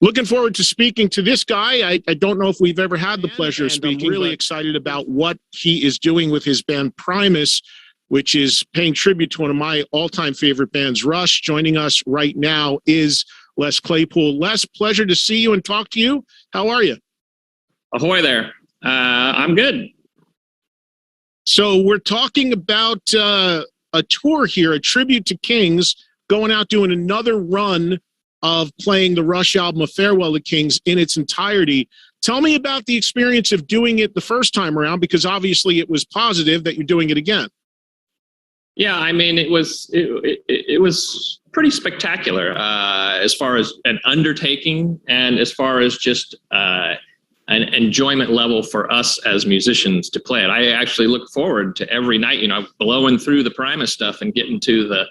Looking forward to speaking to this guy. I don't know if we've ever had the pleasure of speaking. I'm really excited about what he is doing with his band Primus, which is paying tribute to one of my all-time favorite bands, Rush. Joining us right now is Les Claypool. Les, pleasure to see you and talk to you. How are you? Ahoy there. I'm good. So we're talking about a tour here, a tribute to Kings, going out doing another run of playing the Rush album, A Farewell to Kings, in its entirety. Tell me about the experience of doing it the first time around, because obviously it was positive that you're doing it again. Yeah, I mean, it was pretty spectacular as far as an undertaking and as far as just an enjoyment level for us as musicians to play it. I actually look forward to every night, blowing through the Primus stuff and getting to the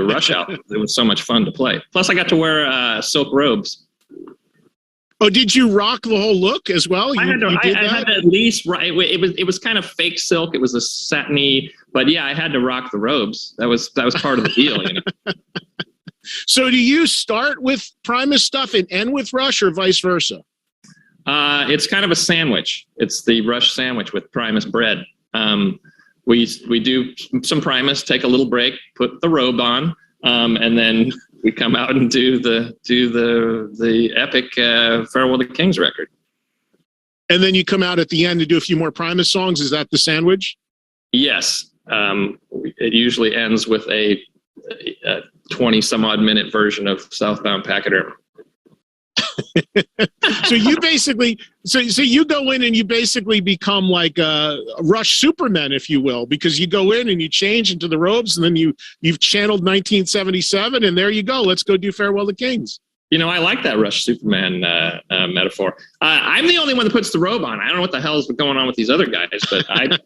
Rush album. It was so much fun to play. Plus, I got to wear silk robes. Oh, did you rock the whole look as well? I had to at least. It was kind of fake silk. It was a satiny, but yeah, I had to rock the robes. That was part of the deal, So, do you start with Primus stuff and end with Rush, or vice versa? It's kind of a sandwich. It's the Rush sandwich with Primus bread. We do some Primus, take a little break, put the robe on, and then we come out and do the epic Farewell to Kings record. And then you come out at the end to do a few more Primus songs. Is that the sandwich? Yes. It usually ends with a 20 some odd minute version of Southbound Pachyderm. So you basically, so you go in and you basically become like a Rush Superman, if you will, because you go in and you change into the robes, and then you've channeled 1977, and there you go. Let's go do Farewell to Kings. I like that Rush Superman metaphor. I'm the only one that puts the robe on. I don't know what the hell is going on with these other guys, but I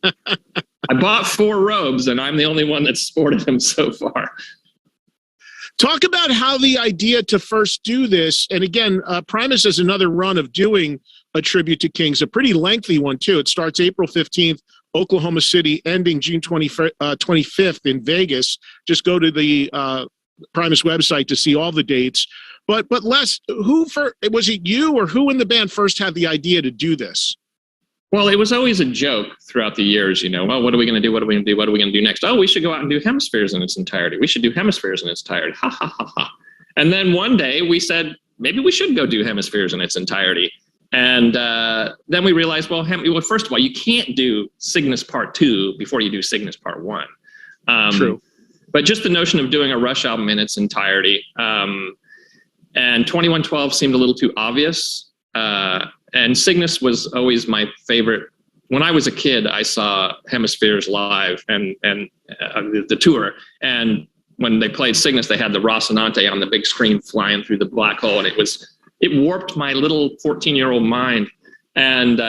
bought 4 robes, and I'm the only one that's sported them so far. Talk about how the idea to first do this, and again, Primus has another run of doing a tribute to Kings, a pretty lengthy one too. It starts April 15th, Oklahoma City, ending June 25th in Vegas. Just go to the Primus website to see all the dates. But Les, was it you or who in the band first had the idea to do this? Well, it was always a joke throughout the years, well, what are we going to do? What are we going to do? What are we going to do next? Oh, we should go out and do Hemispheres in its entirety. We should do Hemispheres in its entirety. Ha, ha, ha, ha. And then one day we said, maybe we should go do Hemispheres in its entirety. And then we realized, well, first of all, you can't do Cygnus Part 2 before you do Cygnus Part 1. True. But just the notion of doing a Rush album in its entirety. And 2112 seemed a little too obvious. And Cygnus was always my favorite. When I was a kid, I saw Hemispheres live and the tour. And when they played Cygnus, they had the Rocinante on the big screen flying through the black hole. And it warped my little 14-year-old mind. And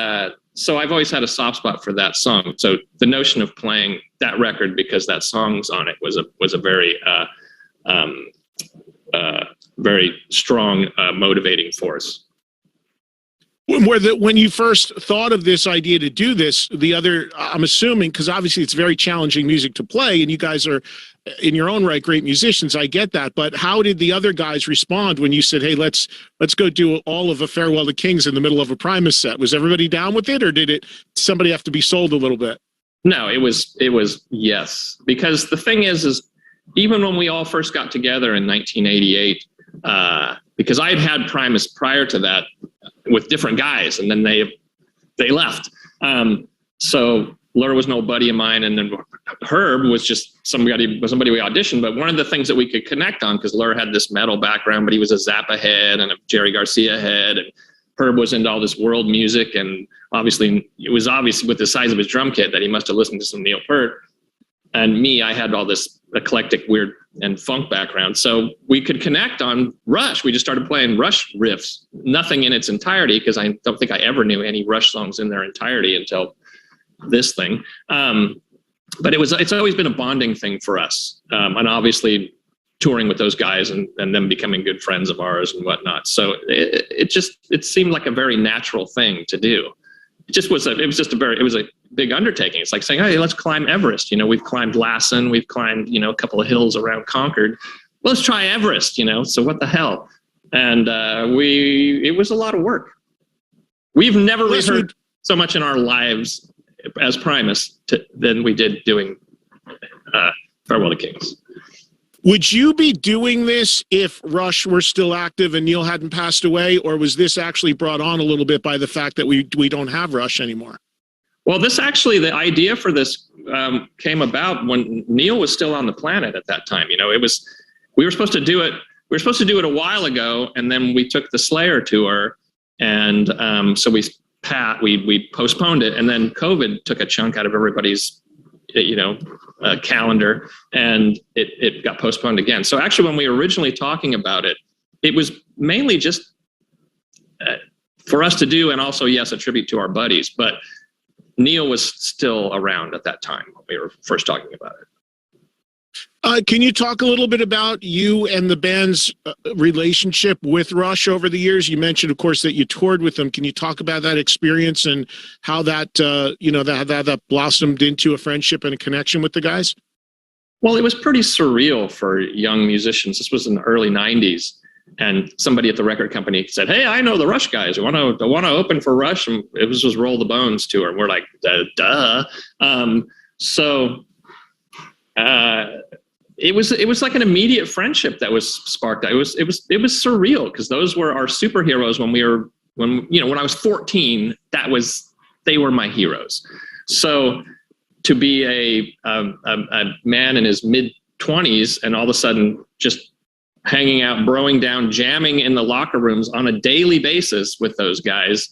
so I've always had a soft spot for that song. So the notion of playing that record because that song's on it was a very, very strong motivating force. When you first thought of this idea to do this, I'm assuming, because obviously it's very challenging music to play, and you guys are, in your own right, great musicians. I get that, but how did the other guys respond when you said, "Hey, let's go do all of A Farewell to Kings in the middle of a Primus set"? Was everybody down with it, or did somebody have to be sold a little bit? No, it was yes, because the thing is even when we all first got together in 1988, because I had Primus prior to that with different guys, and then they left. So Lur was no buddy of mine, and then Herb was just somebody we auditioned. But one of the things that we could connect on, because Lur had this metal background, but he was a Zappa head and a Jerry Garcia head, and Herb was into all this world music, and obviously it was obvious with the size of his drum kit that he must have listened to some Neil Peart. And me, I had all this eclectic, weird, and funk background. So we could connect on Rush. We just started playing Rush riffs, nothing in its entirety, because I don't think I ever knew any Rush songs in their entirety until this thing. But it's always been a bonding thing for us. And obviously touring with those guys and them becoming good friends of ours and whatnot. So it seemed like a very natural thing to do. It was a big undertaking. It's like saying, hey, let's climb Everest. We've climbed Lassen, we've climbed, a couple of hills around Concord. Let's try Everest, so what the hell? and it was a lot of work. We've never rehearsed so much in our lives as Primus than we did doing Farewell to Kings. Would you be doing this if Rush were still active and Neil hadn't passed away, or was this actually brought on a little bit by the fact that we don't have Rush anymore? Well, the idea for this came about when Neil was still on the planet at that time. We were supposed to do it. We were supposed to do it a while ago, and then we took the Slayer tour, and so we postponed it, and then COVID took a chunk out of everybody's calendar, and it got postponed again. So actually, when we were originally talking about it, it was mainly just for us to do, and also, yes, a tribute to our buddies. But Neil was still around at that time when we were first talking about it. Can you talk a little bit about you and the band's relationship with Rush over the years? You mentioned, of course, that you toured with them. Can you talk about that experience and how that, that blossomed into a friendship and a connection with the guys? Well, it was pretty surreal for young musicians. This was in the early 90s. And somebody at the record company said, "Hey, I know the Rush guys. I want to open for Rush." And it was just Roll the Bones tour. And we're like, duh. It was like an immediate friendship that was sparked. It was surreal because those were our superheroes when I was 14. They were my heroes. So to be a man in his mid-20s and all of a sudden just hanging out, broing down, jamming in the locker rooms on a daily basis with those guys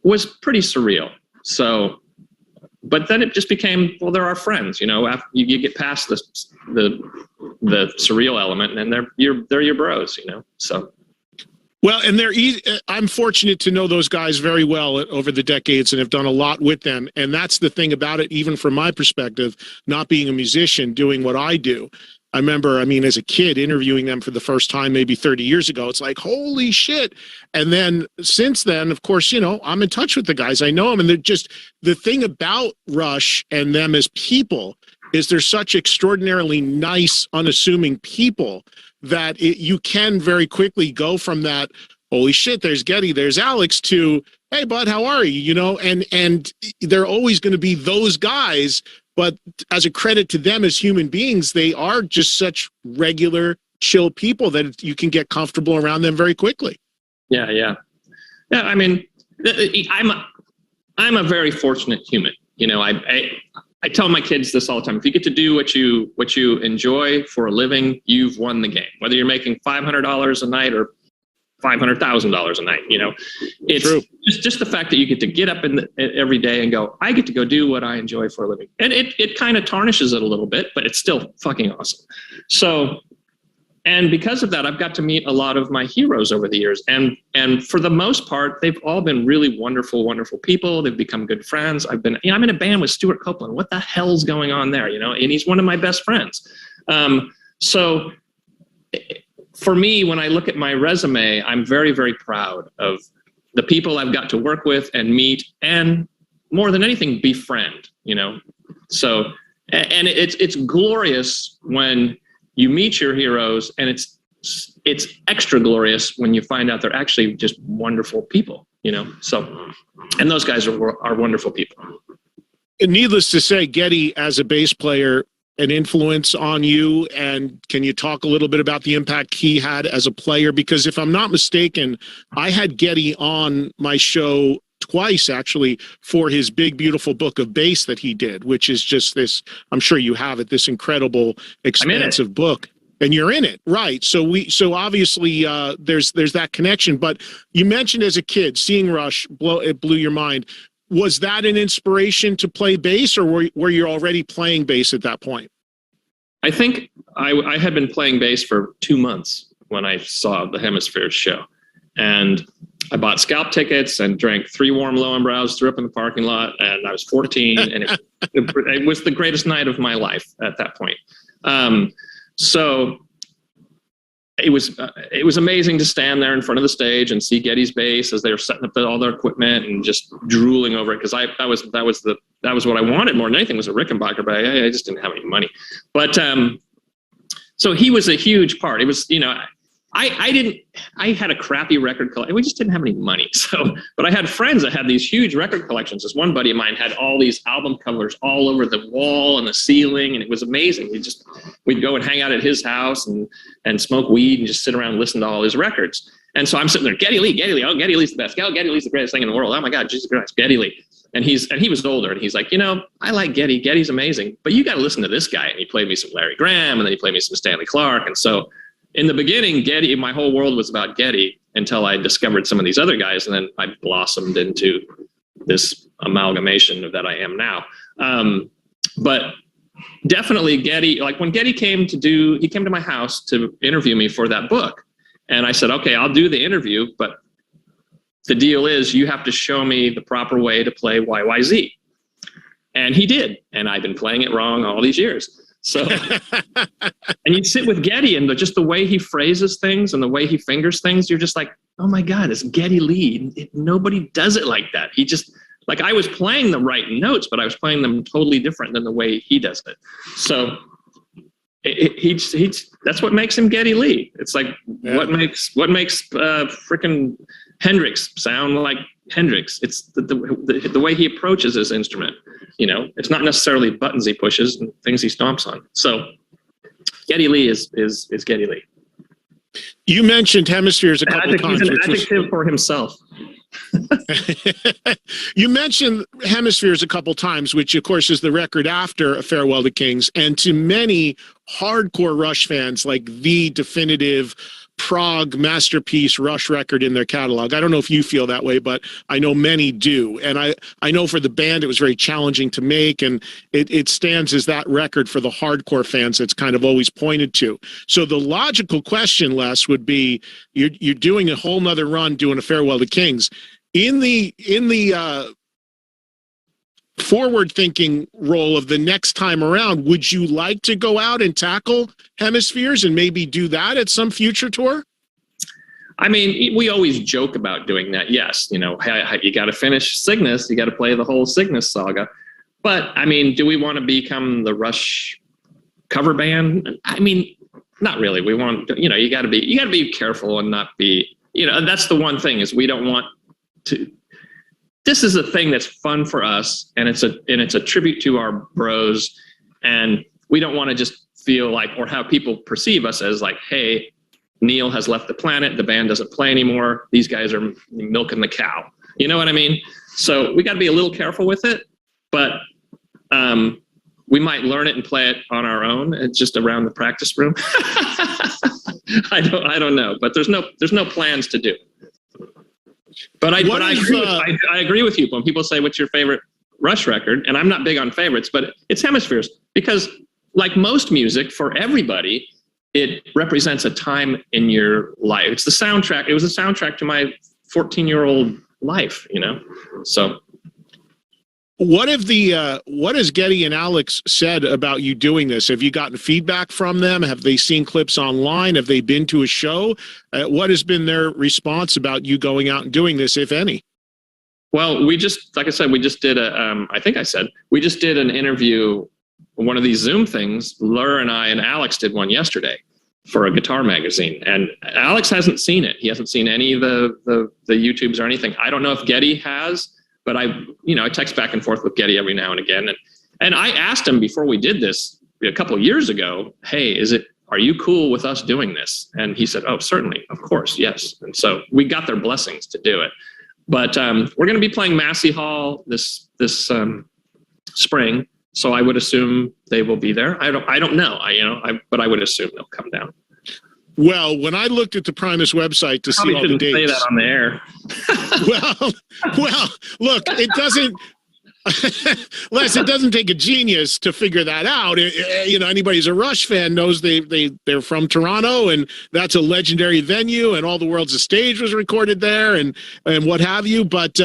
was pretty surreal. So. But then it just became, well, they're our friends, after you get past the surreal element, and they're your bros, so. Well, and I'm fortunate to know those guys very well over the decades and have done a lot with them. And that's the thing about it, even from my perspective, not being a musician, doing what I do. I remember, as a kid interviewing them for the first time, maybe 30 years ago, it's like, holy shit. And then since then, of course, I'm in touch with the guys. I know them. And they're just, the thing about Rush and them as people is they're such extraordinarily nice, unassuming people that you can very quickly go from that, holy shit, there's Geddy, there's Alex, to, hey, bud, how are you? And they're always going to be those guys. But as a credit to them as human beings, they are just such regular, chill people that you can get comfortable around them very quickly. Yeah. I'm a very fortunate human. I tell my kids this all the time. If you get to do what you enjoy for a living, you've won the game. Whether you're making $500 a night or $500,000 a night, it's true. Just the fact that you get to get up every day and go, I get to go do what I enjoy for a living. And it kind of tarnishes it a little bit, but it's still fucking awesome. So, and because of that, I've got to meet a lot of my heroes over the years. And for the most part, they've all been really wonderful, wonderful people. They've become good friends. I'm in a band with Stuart Copeland. What the hell's going on there? And he's one of my best friends. So for me, when I look at my resume, I'm very, very proud of the people I've got to work with and meet, and more than anything, befriend, So, and it's glorious when you meet your heroes, and it's extra glorious when you find out they're actually just wonderful people, So, and those guys are wonderful people. And needless to say, Geddy, as a bass player, an influence on you, and can you talk a little bit about the impact he had as a player? Because if I'm not mistaken, I had Geddy on my show twice, actually, for his Big Beautiful Book of Bass that he did, which is just this, I'm sure you have it, this incredible, expansive book. And you're in it, right? So obviously there's that connection. But you mentioned as a kid, seeing Rush, it blew your mind. Was that an inspiration to play bass, or were you already playing bass at that point? I think I had been playing bass for 2 months when I saw the Hemisphere show. And I bought scalp tickets and drank 3 warm Lowenbrows, threw up in the parking lot, and I was 14, and it was the greatest night of my life at that point. So it was amazing to stand there in front of the stage and see Geddy's bass as they were setting up all their equipment and just drooling over it, because that was what I wanted more than anything, was a Rickenbacker, but I just didn't have any money. But so he was a huge part. It was, I had a crappy record collection. We just didn't have any money. But I had friends that had these huge record collections. This one buddy of mine had all these album covers all over the wall and the ceiling, and it was amazing. We'd go and hang out at his house and smoke weed and just sit around and listen to all his records. And so I'm sitting there, Geddy Lee, oh, Geddy Lee's the best. Oh, Geddy Lee's the greatest thing in the world. Oh my God, Jesus Christ, Geddy Lee. And he was older, and he's like, I like Geddy. Geddy's amazing, but you got to listen to this guy. And he played me some Larry Graham, and then he played me some Stanley Clarke. And so in the beginning, Geddy, my whole world was about Geddy until I discovered some of these other guys, and then I blossomed into this amalgamation of that I am now. But definitely Geddy, like when Geddy came to my house to interview me for that book. And I said, okay, I'll do the interview, but the deal is you have to show me the proper way to play YYZ. And he did. And I've been playing it wrong all these years. So, and you sit with Geddy, and just the way he phrases things and the way he fingers things, you're just like, oh my God, it's Geddy Lee. Nobody does it like that. He just, like, I was playing the right notes, but I was playing them totally different than the way he does it. So that's what makes him Geddy Lee. It's like, what makes frickin' Hendrix sound like Hendrix? It's the way he approaches his instrument. It's not necessarily buttons he pushes and things he stomps on. So Geddy Lee is Geddy Lee. You mentioned Hemispheres a couple of times. He's an adjective for himself. You mentioned Hemispheres a couple times, which of course is the record after A Farewell to Kings, and to many hardcore Rush fans, like the definitive prog masterpiece Rush record in their catalog. I don't know if you feel that way, but I know many do. And I know for the band it was very challenging to make, and it stands as that record for the hardcore fans that's kind of always pointed to. So the logical question, Les, would be you're doing a whole nother run doing A Farewell to Kings. In the forward-thinking role of the next time around, would you like to go out and tackle Hemispheres and maybe do that at some future tour? I mean, we always joke about doing that. Yes, you got to finish Cygnus. You got to play the whole Cygnus saga. But I mean, do we want to become the Rush cover band? I mean, not really. We want, you got to be careful and not be, that's the one thing is we don't want to. This is a thing that's fun for us, and it's a tribute to our bros, and we don't want to just feel like or have people perceive us as like, hey, Neil has left the planet, the band doesn't play anymore, these guys are milking the cow. You know what I mean? So we got to be a little careful with it, but we might learn it and play it on our own. It's just around the practice room. I don't know, but there's no plans to do it. But I agree with you when people say, what's your favorite Rush record? And I'm not big on favorites, but it's Hemispheres, because like most music for everybody, it represents a time in your life. It's the soundtrack. It was a soundtrack to my 14-year-old life, So what has Geddy and Alex said about you doing this? Have you gotten feedback from them? Have they seen clips online? Have they been to a show? What has been their response about you going out and doing this, if any? Well, we just did we just did an interview, one of these Zoom things. Lur and I and Alex did one yesterday for a guitar magazine, and Alex hasn't seen it. He hasn't seen any of the YouTubes or anything. I don't know if Geddy has. But I text back and forth with Geddy every now and again. And I asked him before we did this a couple of years ago, hey, are you cool with us doing this? And he said, oh, certainly, of course, yes. And so we got their blessings to do it. But we're going to be playing Massey Hall this spring. So I would assume they will be there. I don't know. But I would assume they'll come down. Well, when I looked at the Primus website to see all the dates, say that on the air. well, look, it doesn't. Les, it doesn't take a genius to figure that out. Anybody who's a Rush fan knows they're from Toronto, and that's a legendary venue, and All the World's a Stage was recorded there, and what have you. But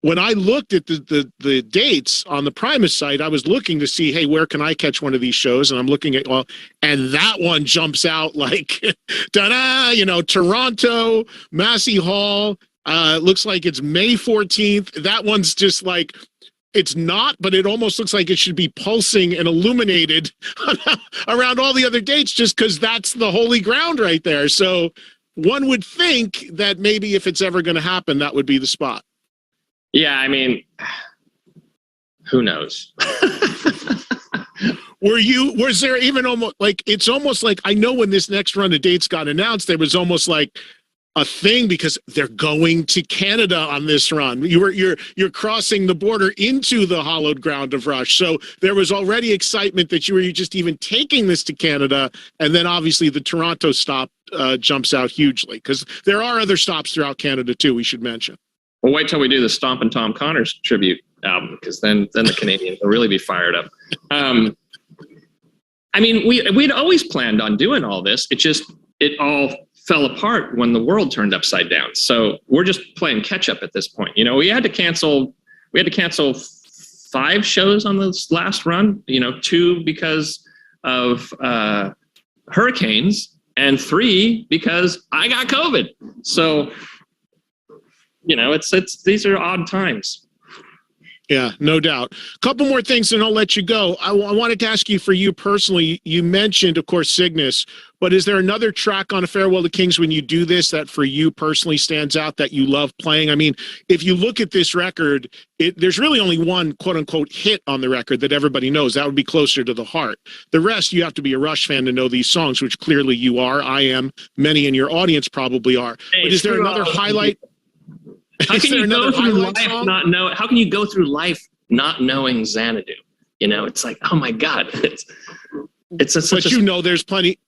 when I looked at the dates on the Primus site, I was looking to see, hey, where can I catch one of these shows? And I'm looking at, and that one jumps out like, ta-da, Toronto, Massey Hall. Looks like it's May 14th. That one's just like, it's not, but it almost looks like it should be pulsing and illuminated around all the other dates just because that's the holy ground right there. So one would think that maybe if it's ever going to happen, that would be the spot. Yeah, I mean, who knows? Was there even almost like, it's almost like, I know when this next run of dates got announced, there was almost like a thing because they're going to Canada on this run. You're crossing the border into the hallowed ground of Rush. So there was already excitement that you were just even taking this to Canada. And then obviously the Toronto stop jumps out hugely because there are other stops throughout Canada too, we should mention. Well, wait till we do the Stompin' Tom Connors tribute album because then the Canadians will really be fired up. I mean, we'd always planned on doing all this. It all fell apart when the world turned upside down. So we're just playing catch up at this point. You know, we had to cancel 5 shows on this last run, 2 because of hurricanes and 3 because I got COVID. So, these are odd times. Yeah, no doubt. A couple more things and I'll let you go. I wanted to ask you for you personally, you mentioned, of course, Cygnus, but is there another track on A Farewell to Kings when you do this that for you personally stands out that you love playing? I mean, if you look at this record, there's really only one quote unquote hit on the record that everybody knows. That would be Closer to the Heart. The rest, you have to be a Rush fan to know these songs, which clearly you are. I am. Many in your audience probably are. Hey, but is there another highlight? How can you go through life not know? How can you go through life not knowing Xanadu? It's like, oh my God, it's such. But there's plenty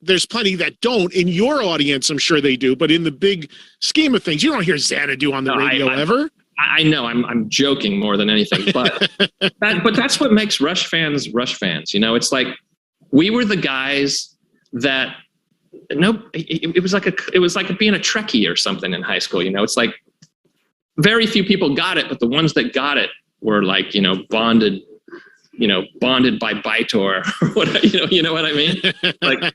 that don't in your audience. I'm sure they do, but in the big scheme of things, you don't hear Xanadu on the radio ever. I know. I'm joking more than anything, but but that's what makes Rush fans Rush fans. It's like we were the guys that. No, it was like being a Trekkie or something in high school. It's like. Very few people got it, but the ones that got it were like, bonded by Bytor or whatever, you know what I mean? Like,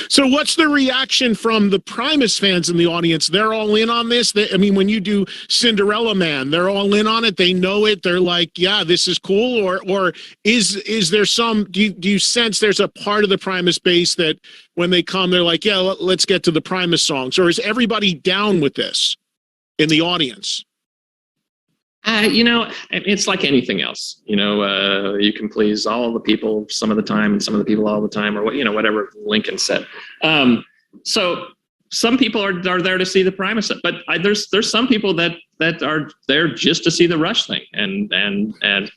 so what's the reaction from the Primus fans in the audience? They're all in on this. When you do Cinderella Man, they're all in on it. They know it. They're like, yeah, this is cool. Or is there some, do you sense there's a part of the Primus base that when they come, they're like, yeah, let's get to the Primus songs? Or is everybody down with this in the audience? It's like anything else. You can please all the people some of the time and some of the people all the time, or whatever Lincoln said. So some people are there to see the Primus, but there's some people that are there just to see the Rush thing,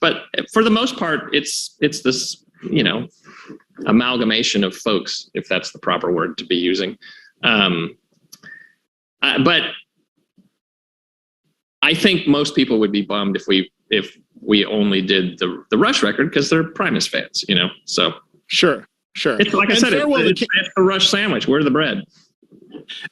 but for the most part, it's this amalgamation of folks, if that's the proper word to be using. But I think most people would be bummed if we only did the Rush record because they're Primus fans, So sure. It's like I said, it's the Rush sandwich. We're the bread.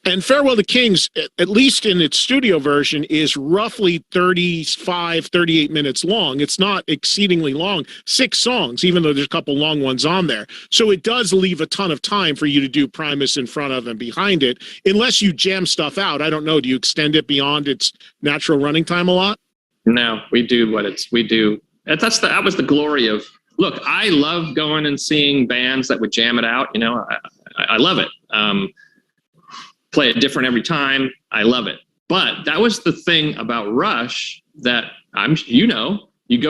And Farewell to Kings, at least in its studio version, is roughly 38 minutes long. It's not exceedingly long. 6 songs, even though there's a couple long ones on there. So it does leave a ton of time for you to do Primus in front of and behind it, unless you jam stuff out. I don't know. Do you extend it beyond its natural running time a lot? No, we do that was the glory of, look, I love going and seeing bands that would jam it out. I love it. Play it different every time. I love it. But that was the thing about Rush that you go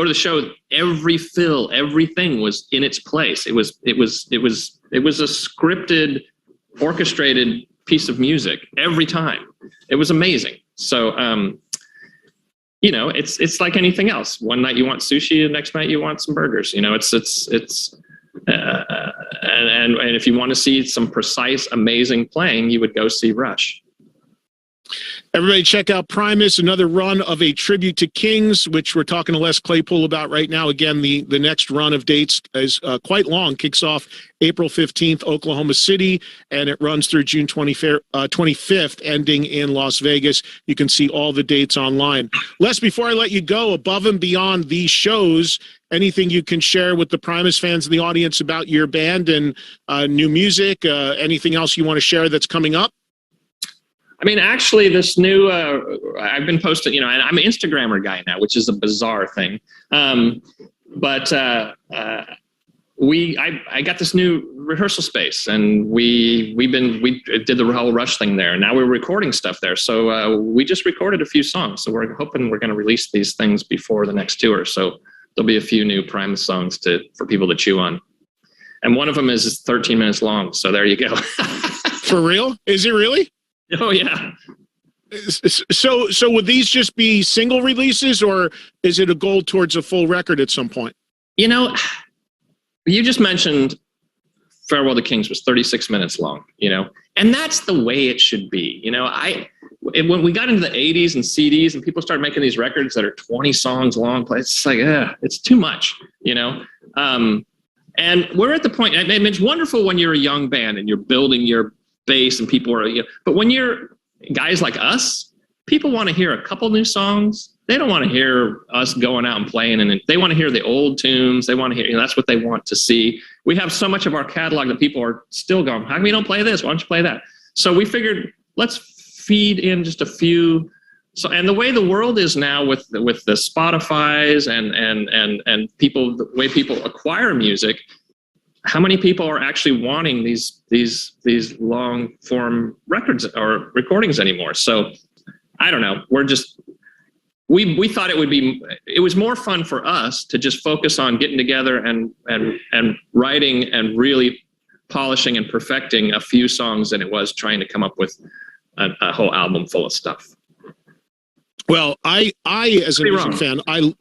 to the show, every fill, everything was in its place. It was a scripted, orchestrated piece of music every time. It was amazing. So, it's like anything else. One night you want sushi, the next night you want some burgers. And if you want to see some precise, amazing playing, you would go see Rush. Everybody check out Primus, another run of a tribute to Kings, which we're talking to Les Claypool about right now. Again, the next run of dates is quite long. Kicks off April 15th, Oklahoma City, and it runs through June 25th, ending in Las Vegas. You can see all the dates online. Les, before I let you go, above and beyond these shows, anything you can share with the Primus fans in the audience about your band and new music, anything else you want to share that's coming up? I mean, actually, this new, I've been posting, and I'm an Instagrammer guy now, which is a bizarre thing. But I got this new rehearsal space, and we did the whole Rush thing there, and now we're recording stuff there. So we just recorded a few songs. So we're hoping we're going to release these things before the next tour. So there'll be a few new Primus songs for people to chew on. And one of them is 13 minutes long. So there you go. For real? Is it really? Oh yeah. So would these just be single releases, or is it a goal towards a full record at some point? You just mentioned Farewell to Kings was 36 minutes long, and that's the way it should be. When we got into the 80s and CDs and people started making these records that are 20 songs long, it's like, it's too much, and we're at the point, and it's wonderful when you're a young band and you're building your base and people are, but when you're guys like us, people want to hear a couple new songs. They don't want to hear us going out and playing, and they want to hear the old tunes. They want to hear, that's what they want to see. We have so much of our catalog that people are still going, how come you don't play this? Why don't you play that? So we figured, let's feed in just a few. So, and the way the world is now with the Spotify's and people, the way people acquire music, how many people are actually wanting these long form records or recordings anymore? So I don't know. We thought it was more fun for us to just focus on getting together and writing and really polishing and perfecting a few songs than it was trying to come up with a whole album full of stuff. Well, I as a music fan, I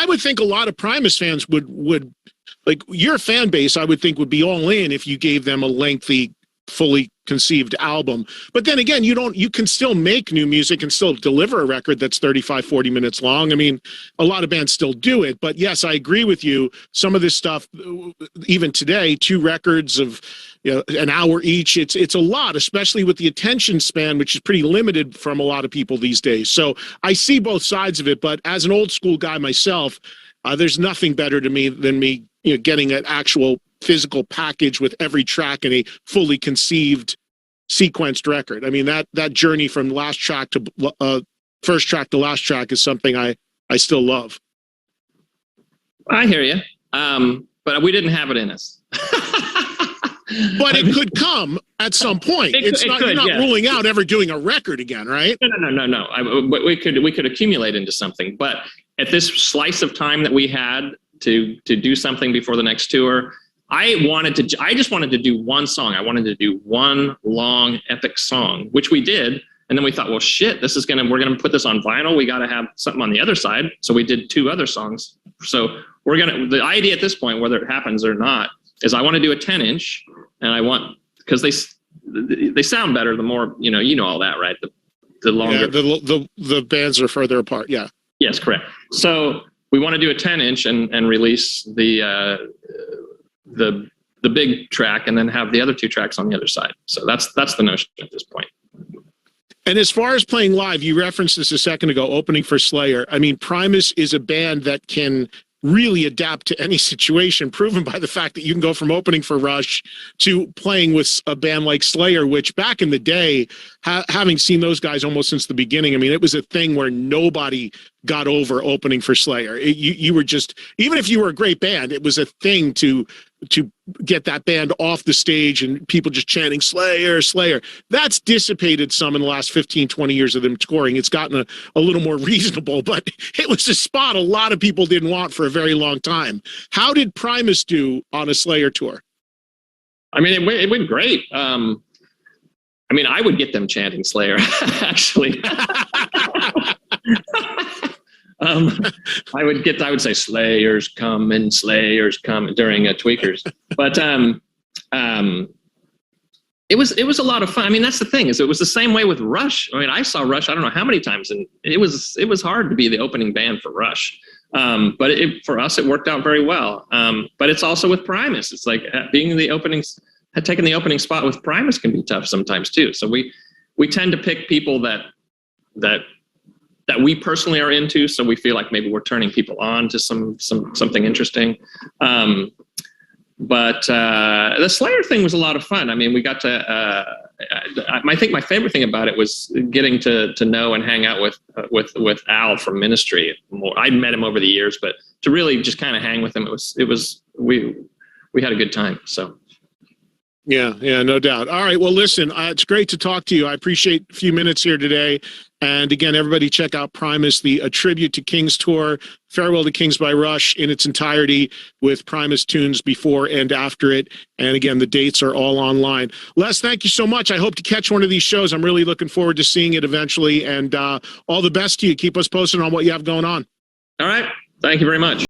would think a lot of Primus fans would like your fan base, I would think would be all in if you gave them a lengthy, fully conceived album. But then again, you can still make new music and still deliver a record that's 35, 40 minutes long. I mean, a lot of bands still do it, but yes, I agree with you. Some of this stuff, even today, 2 records of an hour each, it's a lot, especially with the attention span, which is pretty limited from a lot of people these days. So I see both sides of it, but as an old school guy myself, there's nothing better to me than getting an actual physical package with every track in a fully conceived, sequenced record. I mean, that journey from last track to first track to last track is something I still love. I hear you, but we didn't have it in us. But it could come at some point. You're not ruling out ever doing a record again, right? No. We could accumulate into something, but at this slice of time that we had to do something before the next tour, I just wanted to do one song. I wanted to do one long epic song, which we did. And then we thought, well, shit, we're going to put this on vinyl. We got to have something on the other side. So we did 2 other songs. So the idea at this point, whether it happens or not, is I want to do a 10-inch, and because they sound better the more, all that, right? The longer. Yeah, the bands are further apart. Yeah. Yes, correct. So we want to do a 10-inch and release the big track and then have the other 2 tracks on the other side. So that's the notion at this point. And as far as playing live, you referenced this a second ago, opening for Slayer. I mean, Primus is a band that can really adapt to any situation, proven by the fact that you can go from opening for Rush to playing with a band like Slayer, which back in the day, having seen those guys almost since the beginning, I mean, it was a thing where nobody got over opening for Slayer. You were just, even if you were a great band, it was a thing to get that band off the stage and people just chanting Slayer, Slayer. That's dissipated some in the last 15, 20 years of them touring. It's gotten a little more reasonable, but it was a spot a lot of people didn't want for a very long time. How did Primus do on a Slayer tour? I mean, it went great. I mean, I would get them chanting Slayer, actually. I would say Slayers come and Slayers come during Tweakers, but it was a lot of fun. I mean, that's the thing, is it was the same way with Rush. I mean, I saw Rush I don't know how many times, and it was hard to be the opening band for Rush, but for us it worked out very well. But it's also with Primus. It's like being taking the opening spot with Primus can be tough sometimes too. So we tend to pick people that we personally are into, so we feel like maybe we're turning people on to something interesting. But the Slayer thing was a lot of fun. I mean, we got to. I think my favorite thing about it was getting to know and hang out with Al from Ministry. I'd met him over the years, but to really just kind of hang with him, we had a good time. So. Yeah, no doubt. All right. Well, listen, it's great to talk to you. I appreciate a few minutes here today. And again, everybody check out Primus, the A Tribute to Kings tour, Farewell to Kings by Rush in its entirety with Primus tunes before and after it. And again, the dates are all online. Les, thank you so much. I hope to catch one of these shows. I'm really looking forward to seeing it eventually. And all the best to you. Keep us posted on what you have going on. All right. Thank you very much.